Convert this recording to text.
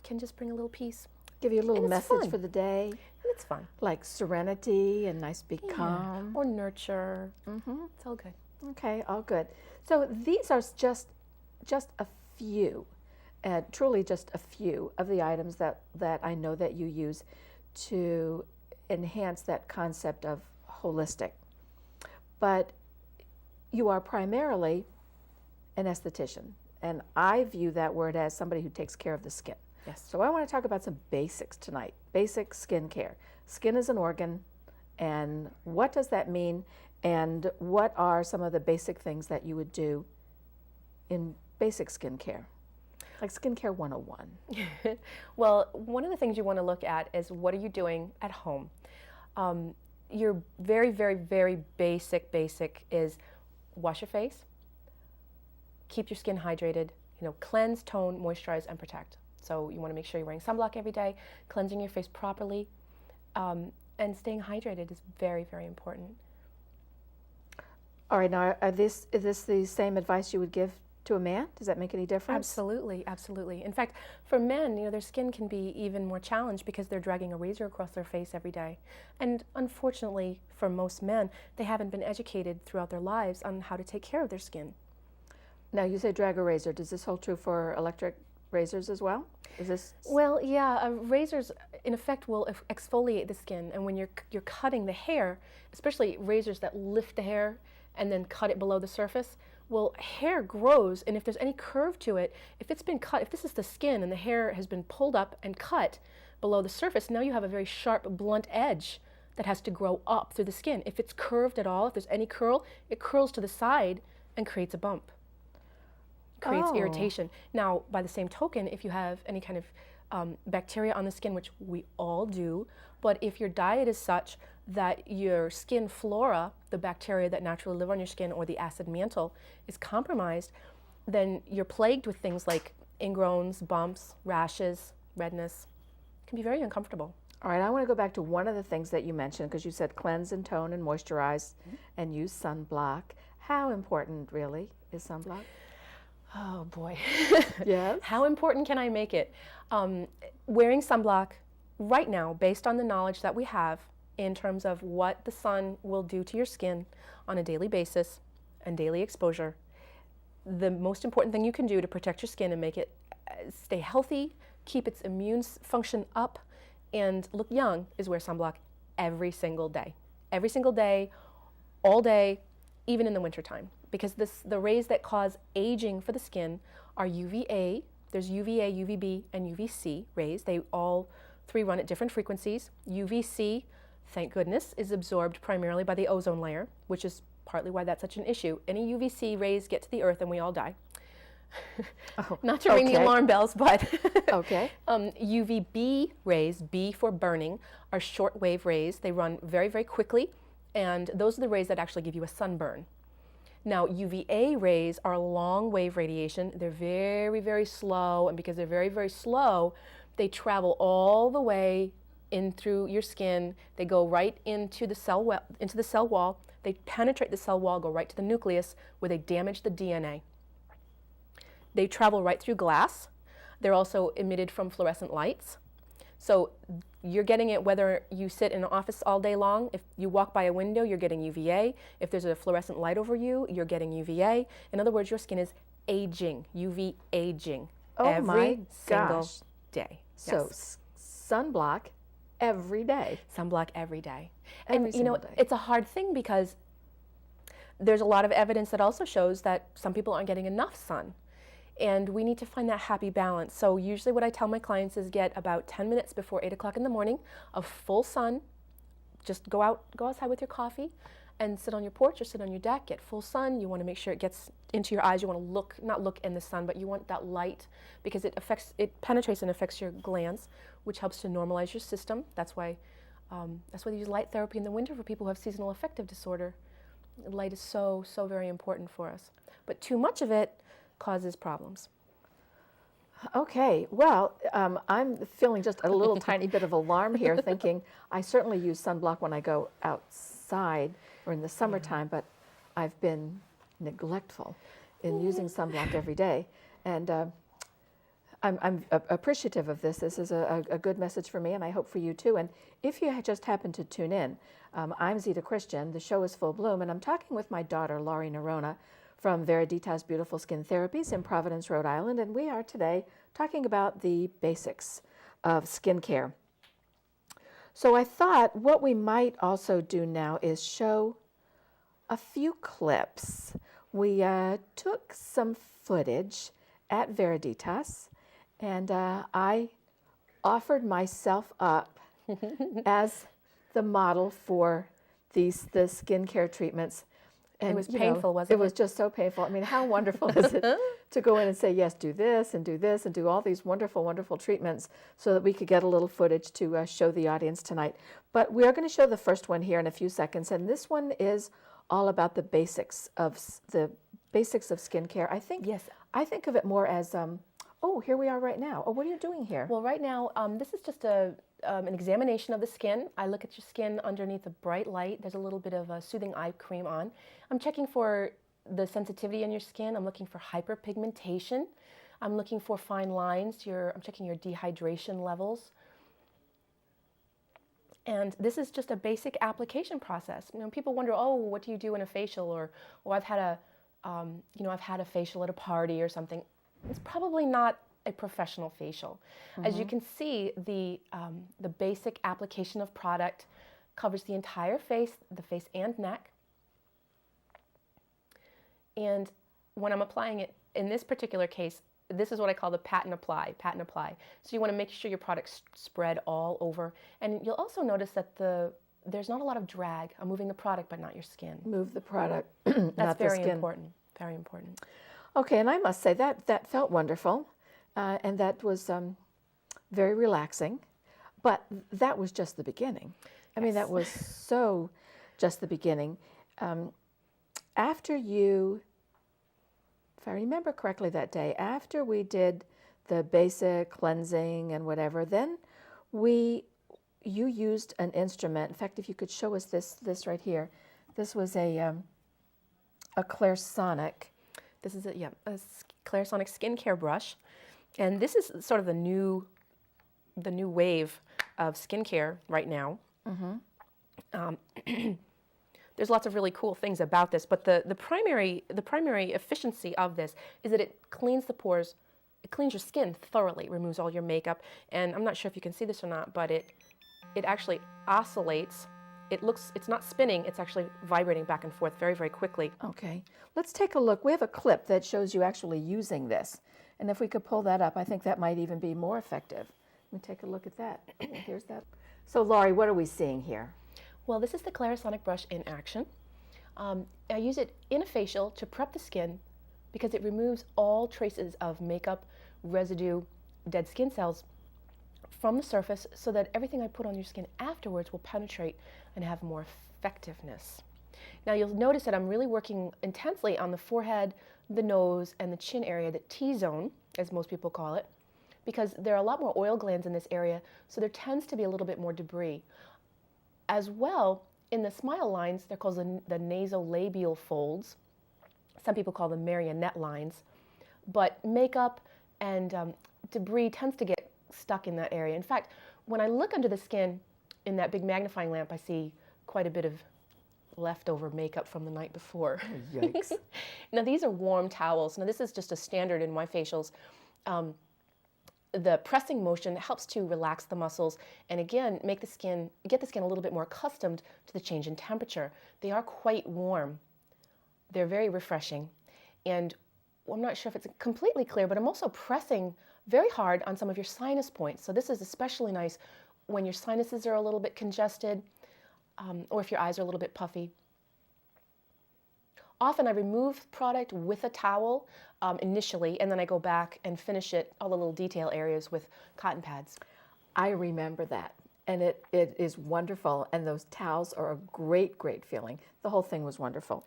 can just bring a little peace. Give you a little And it's message fun. for the day, And it's fun. like serenity and nice be calm. Or nurture. It's all good. Okay, all good. So these are just a few, truly just a few of the items that I know that you use to enhance that concept of holistic. But you are primarily an esthetician, and I view that word as somebody who takes care of the skin. Yes. So I want to talk about some basics tonight, basic skin care. Skin is an organ, and what does that mean, and what are some of the basic things that you would do in basic skin care, like Skincare 101? Well, one of the things you want to look at is what are you doing at home? Your very, very, very basic is wash your face, keep your skin hydrated, cleanse, tone, moisturize, and protect. So you want to make sure you're wearing sunblock every day, cleansing your face properly, and staying hydrated is very, very important. All right, now is this the same advice you would give to a man? Does that make any difference? Absolutely, absolutely. In fact, for men, their skin can be even more challenged because they're dragging a razor across their face every day. And unfortunately, for most men, they haven't been educated throughout their lives on how to take care of their skin. Now, you say drag a razor. Does this hold true for electric razors as well? Is this? Well, yeah, razors in effect will exfoliate the skin, and when you're cutting the hair, especially razors that lift the hair and then cut it below the surface, well, hair grows, and if there's any curve to it, if it's been cut, if this is the skin and the hair has been pulled up and cut below the surface, now you have a very sharp, blunt edge that has to grow up through the skin. If it's curved at all, if there's any curl, it curls to the side and creates a bump. Creates irritation. Now, by the same token, if you have any kind of bacteria on the skin, which we all do, but if your diet is such that your skin flora, the bacteria that naturally live on your skin, or the acid mantle is compromised, then you're plagued with things like ingrowns, bumps, rashes, redness. It can be very uncomfortable. All right, I want to go back to one of the things that you mentioned, because you said cleanse and tone and moisturize and use sunblock. How important, really, is sunblock? Oh boy. Yes. How important can I make it? Wearing sunblock right now, based on the knowledge that we have in terms of what the sun will do to your skin on a daily basis and daily exposure, the most important thing you can do to protect your skin and make it stay healthy, keep its immune function up, and look young is wear sunblock every single day. Every single day, all day, even in the wintertime. Because the rays that cause aging for the skin are UVA, there's UVA, UVB, and UVC rays. They all three run at different frequencies. UVC, thank goodness, is absorbed primarily by the ozone layer, which is partly why that's such an issue. Any UVC rays get to the earth and we all die. Not to ring the alarm bells, but okay. UVB rays, B for burning, are short-wave rays. They run very, very quickly, and those are the rays that actually give you a sunburn. Now, UVA rays are long-wave radiation. They're very, very slow, and because they're very, very slow, they travel all the way in through your skin. They go right into the cell wall. They penetrate the cell wall, go right to the nucleus, where they damage the DNA. They travel right through glass. They're also emitted from fluorescent lights. So you're getting it whether you sit in an office all day long. If you walk by a window, you're getting UVA. If there's a fluorescent light over you, you're getting UVA. In other words, your skin is aging, UV aging, every single day. So Yes. sunblock every day. Sunblock every day. Every And single day. it's a hard thing because there's a lot of evidence that also shows that some people aren't getting enough sun. And we need to find that happy balance. So usually what I tell my clients is get about 10 minutes before 8 o'clock in the morning of full sun. Just go outside with your coffee and sit on your porch or sit on your deck, get full sun. You want to make sure it gets into your eyes. You want to not look in the sun, but you want that light because it penetrates and affects your glands, which helps to normalize your system. That's why they use light therapy in the winter for people who have seasonal affective disorder. Light is so, so very important for us. But too much of it causes problems. Okay, well, I'm feeling just a little tiny bit of alarm here, thinking I certainly use sunblock when I go outside or in the summertime, but I've been neglectful in using sunblock every day. And I'm appreciative of this. This is a good message for me, and I hope for you too. And if you just happen to tune in, I'm Zita Christian. The show is Full Bloom, and I'm talking with my daughter, Laurie Neronha, from Viriditas Beautiful Skin Therapies in Providence, Rhode Island. And we are today talking about the basics of skincare. So I thought what we might also do now is show a few clips. We took some footage at Viriditas, and I offered myself up as the model for the skincare treatments. And it was painful, wasn't it? It was just so painful. I mean, how wonderful is it to go in and say, yes, do this and do this and do all these wonderful, wonderful treatments so that we could get a little footage to show the audience tonight. But we are going to show the first one here in a few seconds, and this one is all about the basics of skincare. I think Yes. I think of it more as, oh, here we are right now. Oh, what are you doing here? Well, right now, this is just an examination of the skin. I look at your skin underneath a bright light. There's a little bit of a soothing eye cream on. I'm checking for the sensitivity in your skin. I'm looking for hyperpigmentation. I'm looking for fine lines. I'm checking your dehydration levels. And this is just a basic application process. You know, people wonder, oh, what do you do in a facial? Or I've had a facial at a party or something. It's probably not a professional facial. As you can see, the basic application of product covers the entire face, the face and neck. And when I'm applying it, in this particular case, this is what I call the pat and apply. So you want to make sure your product's spread all over. And you'll also notice that there's not a lot of drag. I'm moving the product, but not your skin. Move the product, That's not the very skin. important. Very important. Okay, and I must say that felt wonderful, and that was very relaxing, but that was just the beginning. I mean, that was so just the beginning. After you, if I remember correctly that day, after we did the basic cleansing and whatever, then you used an instrument. In fact, if you could show us this right here, this was a Clarisonic. This is a Clarisonic skincare brush, and this is sort of the new wave of skincare right now. There's lots of really cool things about this, but the primary efficiency of this is that it cleans the pores, it cleans your skin thoroughly, removes all your makeup, and I'm not sure if you can see this or not, but it actually oscillates. It's not spinning, it's actually vibrating back and forth very, very quickly. Okay, let's take a look. We have a clip that shows you actually using this. And if we could pull that up, I think that might even be more effective. Let me take a look at that. Here's that. So Laurie, what are we seeing here? Well, this is the Clarisonic brush in action. I use it in a facial to prep the skin because it removes all traces of makeup, residue, dead skin cells from the surface so that everything I put on your skin afterwards will penetrate and have more effectiveness. Now you'll notice that I'm really working intensely on the forehead, the nose, and the chin area, the T-zone, as most people call it, because there are a lot more oil glands in this area, so there tends to be a little bit more debris. As well, in the smile lines, they're called the nasolabial folds. Some people call them marionette lines, but makeup and debris tends to get stuck in that area. In fact, when I look under the skin in that big magnifying lamp, I see quite a bit of leftover makeup from the night before. Oh, yikes. Now these are warm towels. Now this is just a standard in my facials. The pressing motion helps to relax the muscles and again get the skin a little bit more accustomed to the change in temperature. They are quite warm. They're very refreshing. And I'm not sure if it's completely clear, but I'm also pressing very hard on some of your sinus points. So this is especially nice when your sinuses are a little bit congested or if your eyes are a little bit puffy. Often I remove product with a towel initially, and then I go back and finish it, all the little detail areas, with cotton pads. I remember that, and it is wonderful, and those towels are a great, great feeling. The whole thing was wonderful.